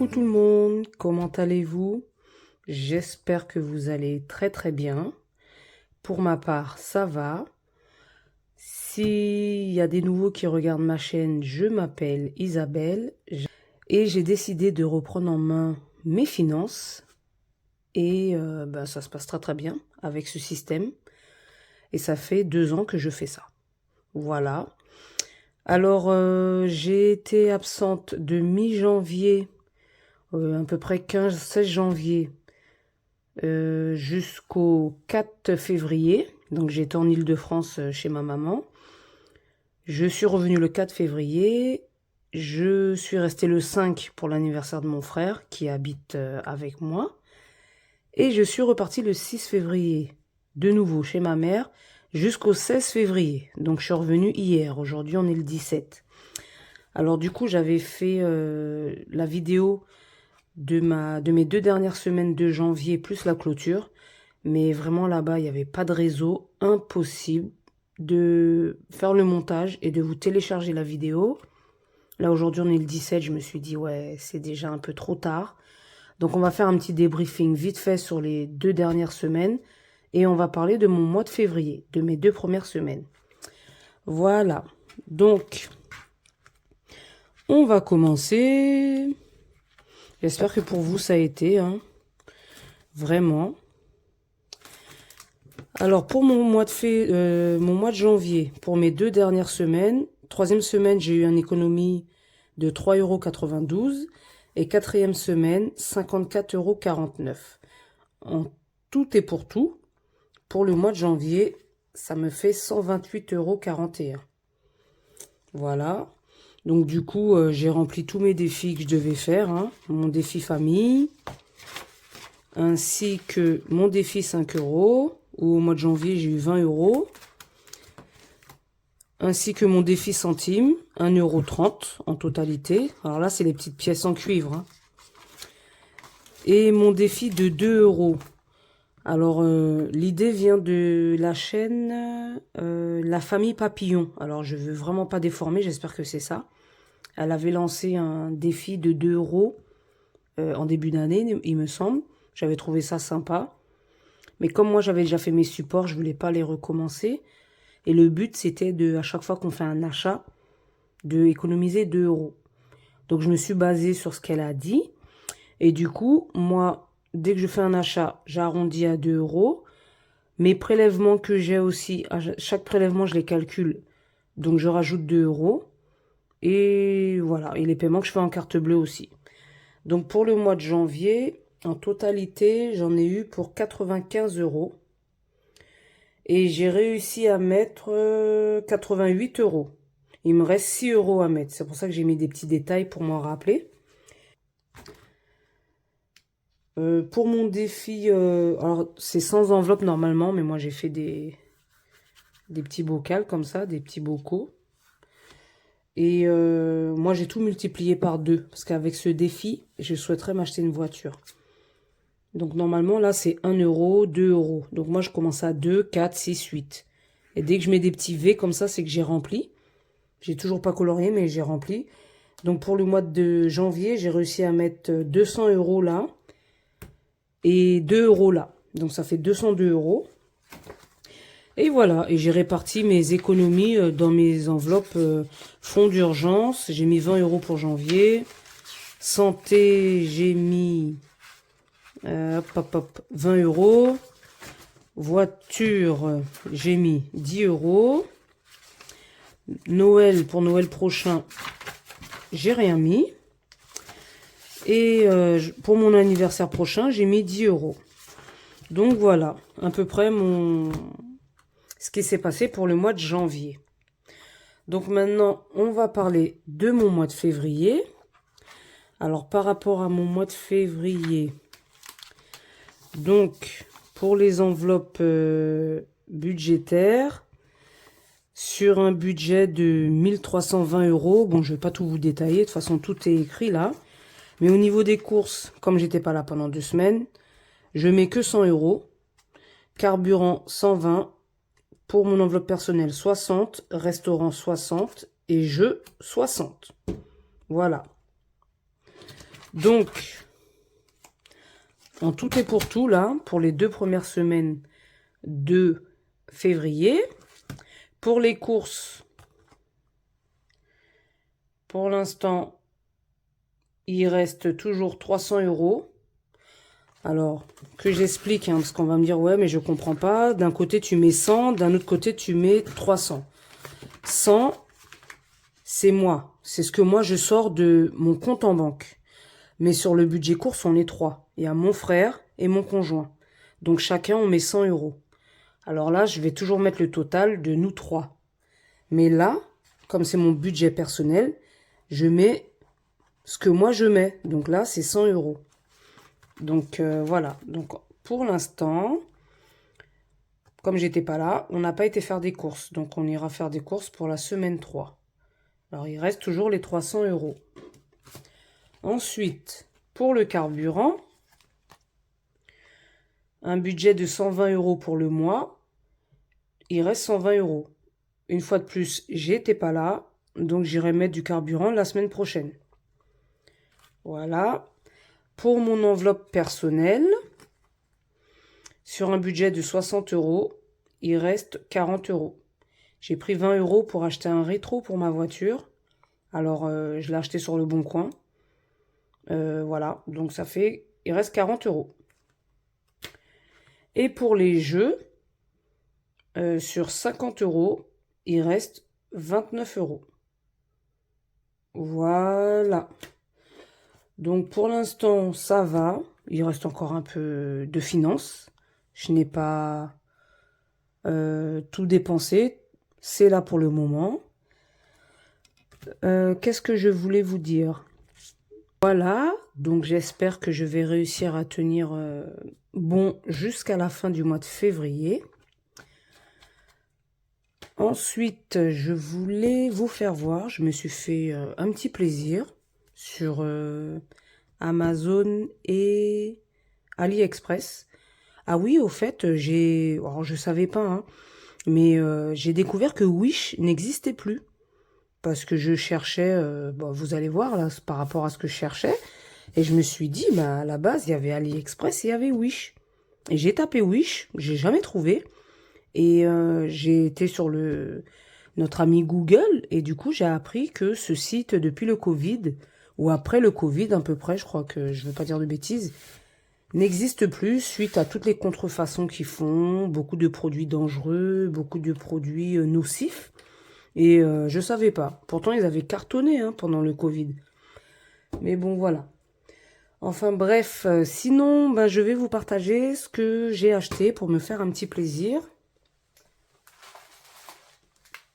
tout le monde, comment allez-vous? J'espère que vous allez très très bien. Pour ma part, ça va. S'il y a des nouveaux qui regardent ma chaîne, je m'appelle Isabelle et j'ai décidé de reprendre en main mes finances et ça se passe très très bien avec ce système et ça fait 2 ans que je fais ça. Voilà. Alors, j'ai été absente de mi-janvier, à peu près 15-16 janvier, jusqu'au 4 février. Donc, j'étais en Île-de-France chez ma maman. Je suis revenue le 4 février. Je suis restée le 5 pour l'anniversaire de mon frère qui habite avec moi. Et je suis repartie le 6 février, de nouveau chez ma mère, jusqu'au 16 février. Donc, je suis revenue hier. Aujourd'hui, on est le 17. Alors, du coup, j'avais fait la vidéo de mes 2 dernières semaines de janvier, plus la clôture. Mais vraiment, là-bas, il n'y avait pas de réseau. Impossible de faire le montage et de vous télécharger la vidéo. Là, aujourd'hui, on est le 17. Je me suis dit, ouais, c'est déjà un peu trop tard. Donc, on va faire un petit débriefing vite fait sur les 2 dernières semaines. Et on va parler de mon mois de février, de mes 2 premières semaines. Voilà. Donc, on va commencer. J'espère que pour vous, ça a été, hein. Vraiment. Alors, pour mon mois de janvier, pour mes 2 dernières semaines, 3e semaine, j'ai eu une économie de 3,92 € et 4e semaine, 54,49 €. En tout et pour tout, pour le mois de janvier, ça me fait 128,41 €. Voilà. Donc, du coup, j'ai rempli tous mes défis que je devais faire, hein. Mon défi famille, ainsi que mon défi 5 €, où au mois de janvier, j'ai eu 20 €, ainsi que mon défi centime, 1,30 € en totalité. Alors là, c'est les petites pièces en cuivre, hein. Et mon défi de 2 €. Alors, l'idée vient de la chaîne La Famille Papillon. Alors, je veux vraiment pas déformer, j'espère que c'est ça. Elle avait lancé un défi de 2 € en début d'année, il me semble. J'avais trouvé ça sympa. Mais comme moi, j'avais déjà fait mes supports, je voulais pas les recommencer. Et le but, c'était à chaque fois qu'on fait un achat, de économiser 2 €. Donc, je me suis basée sur ce qu'elle a dit. Et du coup, moi, dès que je fais un achat, j'arrondis à 2 €. Mes prélèvements que j'ai aussi, chaque prélèvement, je les calcule. Donc, je rajoute 2 €. Et voilà. Et les paiements que je fais en carte bleue aussi. Donc, pour le mois de janvier, en totalité, j'en ai eu pour 95 €. Et j'ai réussi à mettre 88 €. Il me reste 6 € à mettre. C'est pour ça que j'ai mis des petits détails pour m'en rappeler. Pour mon défi, alors c'est sans enveloppe normalement, mais moi j'ai fait des petits bocals comme ça, des petits bocaux. Et moi j'ai tout multiplié par 2, parce qu'avec ce défi, je souhaiterais m'acheter une voiture. Donc normalement là c'est 1 €, 2 €. Donc moi je commence à 2, 4, 6, 8. Et dès que je mets des petits V comme ça, c'est que j'ai rempli. J'ai toujours pas colorié, mais j'ai rempli. Donc pour le mois de janvier, j'ai réussi à mettre 200 € là. Et 2 € là. Donc ça fait 202 €. Et voilà. Et j'ai réparti mes économies dans mes enveloppes fonds d'urgence. J'ai mis 20 € pour janvier. Santé, j'ai mis 20 €. Voiture, j'ai mis 10 €. Noël, pour Noël prochain, j'ai rien mis. Et pour mon anniversaire prochain, j'ai mis 10 €. Donc voilà, à peu près ce qui s'est passé pour le mois de janvier. Donc maintenant, on va parler de mon mois de février. Alors par rapport à mon mois de février, donc pour les enveloppes budgétaires, sur un budget de 1320 €, bon je ne vais pas tout vous détailler, de toute façon tout est écrit là. Mais au niveau des courses, comme j'étais pas là pendant 2 semaines, je mets que 100 €. Carburant 120. Pour mon enveloppe personnelle 60. Restaurant 60. Et jeux 60. Voilà. Donc, en tout et pour tout, là, pour les 2 premières semaines de février, pour les courses, pour l'instant, il reste toujours 300 €. Alors, que j'explique, hein, parce qu'on va me dire, ouais, mais je comprends pas. D'un côté, tu mets 100, d'un autre côté, tu mets 300. 100, c'est moi. C'est ce que moi, je sors de mon compte en banque. Mais sur le budget course, on est 3. Il y a mon frère et mon conjoint. Donc, chacun, on met 100 €. Alors là, je vais toujours mettre le total de nous 3. Mais là, comme c'est mon budget personnel, je mets ce que moi, je mets. Donc là, c'est 100 €. Donc, voilà. Donc, pour l'instant, comme j'étais pas là, on n'a pas été faire des courses. Donc, on ira faire des courses pour la semaine 3. Alors, il reste toujours les 300 €. Ensuite, pour le carburant, un budget de 120 € pour le mois. Il reste 120 €. Une fois de plus, j'étais pas là. Donc, j'irai mettre du carburant la semaine prochaine. Voilà. Pour mon enveloppe personnelle, sur un budget de 60 €, il reste 40 €. J'ai pris 20 € pour acheter un rétro pour ma voiture. Alors, je l'ai acheté sur le Bon Coin. Voilà, donc ça fait... Il reste 40 €. Et pour les jeux, sur 50 €, il reste 29 €. Voilà. Donc, pour l'instant, ça va. Il reste encore un peu de finances. Je n'ai pas tout dépensé. C'est là pour le moment. Qu'est-ce que je voulais vous dire? Voilà. Donc, j'espère que je vais réussir à tenir bon jusqu'à la fin du mois de février. Ensuite, je voulais vous faire voir. Je me suis fait un petit plaisir sur Amazon et AliExpress. Ah oui, au fait, alors, je savais pas, hein, mais j'ai découvert que Wish n'existait plus. Parce que je cherchais, bon, vous allez voir là, par rapport à ce que je cherchais. Et je me suis dit, bah, à la base, il y avait AliExpress et il y avait Wish. Et j'ai tapé Wish, j'ai jamais trouvé. Et j'ai été sur notre ami Google. Et du coup, j'ai appris que ce site, depuis le Covid, ou après le Covid à peu près, je crois que je ne veux pas dire de bêtises, n'existe plus suite à toutes les contrefaçons qu'ils font, beaucoup de produits dangereux, beaucoup de produits nocifs. Et je savais pas. Pourtant, ils avaient cartonné hein, pendant le Covid. Mais bon, voilà. Enfin bref, sinon, ben, je vais vous partager ce que j'ai acheté pour me faire un petit plaisir.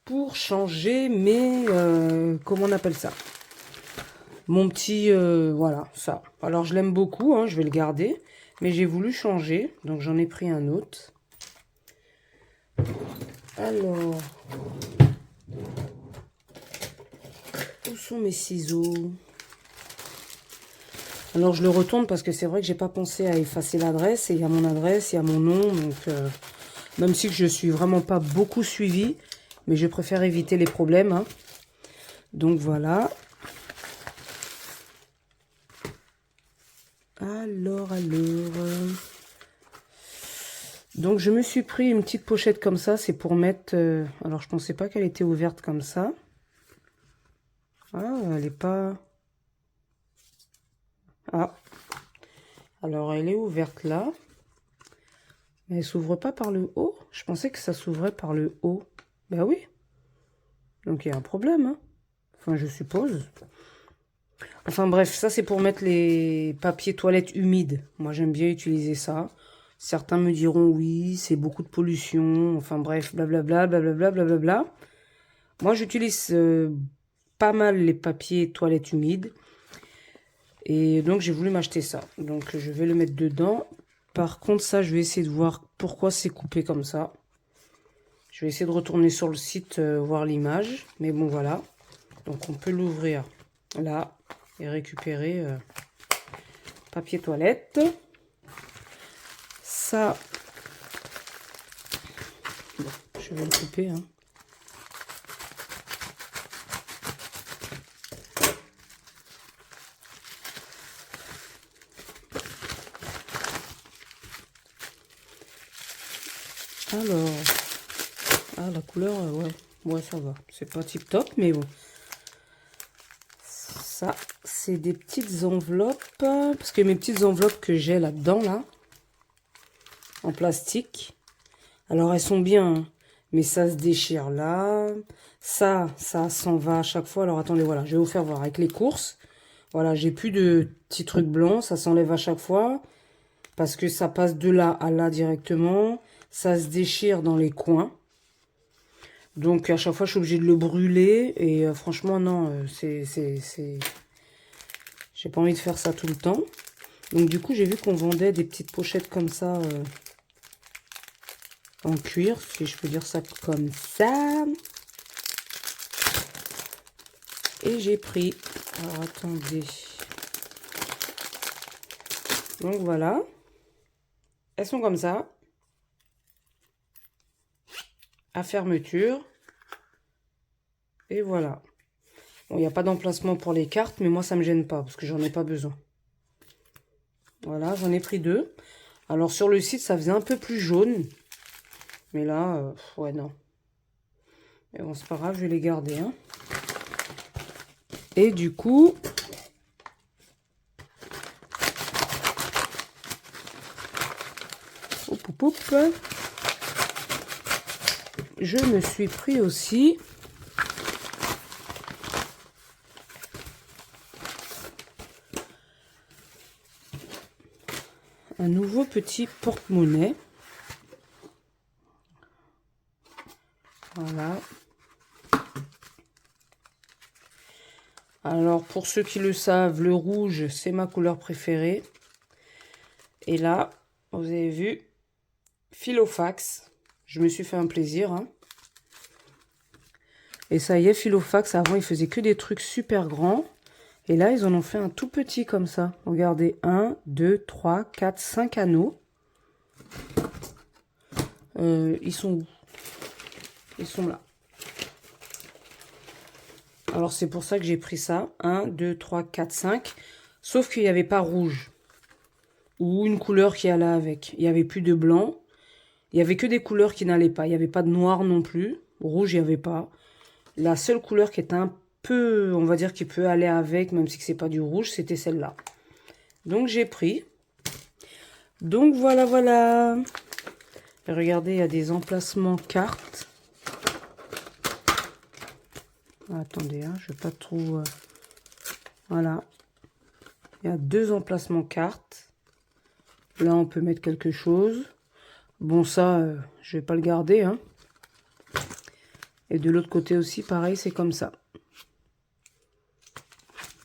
Pour changer mes... comment on appelle ça? Mon petit... voilà, ça. Alors, je l'aime beaucoup, hein, je vais le garder. Mais j'ai voulu changer, donc j'en ai pris un autre. Alors... Où sont mes ciseaux? Alors, je le retourne parce que c'est vrai que j'ai pas pensé à effacer l'adresse. Et il y a mon adresse, il y a mon nom. Donc, même si je suis vraiment pas beaucoup suivie, mais je préfère éviter les problèmes. Hein. Donc, voilà. Alors... Donc, je me suis pris une petite pochette comme ça. C'est pour mettre... alors, je pensais pas qu'elle était ouverte comme ça. Ah, elle est pas... Ah. Alors, elle est ouverte là. Mais elle s'ouvre pas par le haut. Je pensais que ça s'ouvrait par le haut. Ben oui. Donc, il y a un problème. Hein. Enfin, je suppose. Enfin, bref, ça, c'est pour mettre les papiers toilettes humides. Moi, j'aime bien utiliser ça. Certains me diront, oui, c'est beaucoup de pollution. Enfin, bref, blablabla, blablabla, blablabla. Moi, j'utilise pas mal les papiers toilettes humides. Et donc, j'ai voulu m'acheter ça. Donc, je vais le mettre dedans. Par contre, ça, je vais essayer de voir pourquoi c'est coupé comme ça. Je vais essayer de retourner sur le site, voir l'image. Mais bon, voilà. Donc, on peut l'ouvrir là et récupérer papier toilette. Ça, bon, je vais le couper, hein. Alors, ah, la couleur, ouais, ça va. C'est pas tip top, mais bon. Ça, c'est des petites enveloppes. Parce que mes petites enveloppes que j'ai là-dedans, là, en plastique. Alors, elles sont bien, hein, mais ça se déchire là. Ça s'en va à chaque fois. Alors, attendez, voilà, je vais vous faire voir avec les courses. Voilà, j'ai plus de petits trucs blancs. Ça s'enlève à chaque fois. Parce que ça passe de là à là directement. Ça se déchire dans les coins. Donc, à chaque fois, je suis obligée de le brûler. Et franchement, non, j'ai pas envie de faire ça tout le temps. Donc, du coup, j'ai vu qu'on vendait des petites pochettes comme ça, en cuir, si je peux dire ça comme ça. Et j'ai pris... Alors, attendez. Donc, voilà. Elles sont comme ça. À fermeture. Et voilà. Bon, il n'y a pas d'emplacement pour les cartes, mais moi, ça me gêne pas, parce que j'en ai pas besoin. Voilà, j'en ai pris 2. Alors, sur le site, ça faisait un peu plus jaune. Mais là, ouais, non. Mais bon, c'est pas grave, je vais les garder, hein. Et du coup... je me suis pris aussi... un nouveau petit porte-monnaie. Voilà. Alors, pour ceux qui le savent, le rouge, c'est ma couleur préférée. Et là, vous avez vu, Filofax. Je me suis fait un plaisir, hein. Et ça y est, Filofax, avant, il faisait que des trucs super grands. Et là, ils en ont fait un tout petit comme ça. Regardez, 1, 2, 3, 4, 5 anneaux. Ils sont où? Ils sont là. Alors, c'est pour ça que j'ai pris ça. 1, 2, 3, 4, 5. Sauf qu'il n'y avait pas rouge. Ou une couleur qui allait avec. Il n'y avait plus de blanc. Il n'y avait que des couleurs qui n'allaient pas. Il n'y avait pas de noir non plus. Rouge, il n'y avait pas. La seule couleur qui était un peu, on va dire, qui peut aller avec, même si c'est pas du rouge, c'était celle-là. Donc, j'ai pris. Donc, voilà, voilà. Et regardez, il y a des emplacements cartes. Attendez, hein, je ne vais pas trop... voilà. Il y a 2 emplacements cartes. Là, on peut mettre quelque chose. Bon, ça, je vais pas le garder, hein. Et de l'autre côté aussi, pareil, c'est comme ça.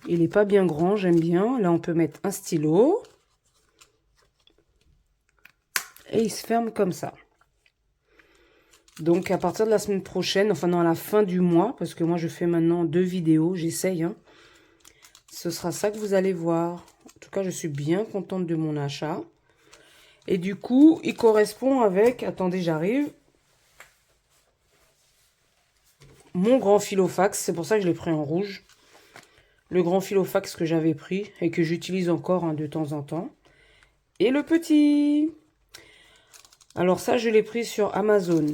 Il n'est pas bien grand, j'aime bien. Là, on peut mettre un stylo. Et il se ferme comme ça. Donc, à partir de la semaine prochaine, enfin, dans la fin du mois, parce que moi, je fais maintenant 2 vidéos, j'essaye, hein. Ce sera ça que vous allez voir. En tout cas, je suis bien contente de mon achat. Et du coup, il correspond avec... Attendez, j'arrive. Mon grand Filofax, c'est pour ça que je l'ai pris en rouge. Le grand Filofax que j'avais pris et que j'utilise encore, hein, de temps en temps. Et le petit. Alors ça, je l'ai pris sur Amazon.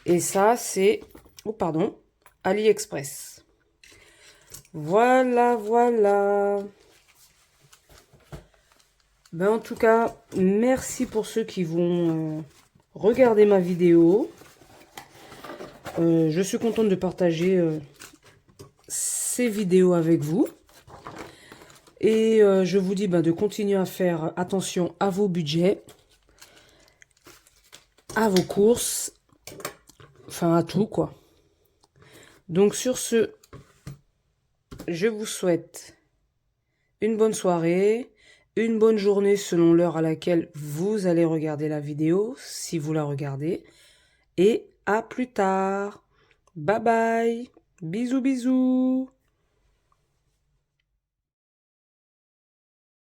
Et ça, c'est... oh, pardon. AliExpress. Voilà, voilà. Ben, en tout cas, merci pour ceux qui vont regarder ma vidéo. Je suis contente de partager ces vidéos avec vous. Et je vous dis de continuer à faire attention à vos budgets, à vos courses, enfin à tout, quoi. Donc sur ce, je vous souhaite une bonne soirée, une bonne journée selon l'heure à laquelle vous allez regarder la vidéo, si vous la regardez. Et à plus tard. Bye bye. Bisous, bisous.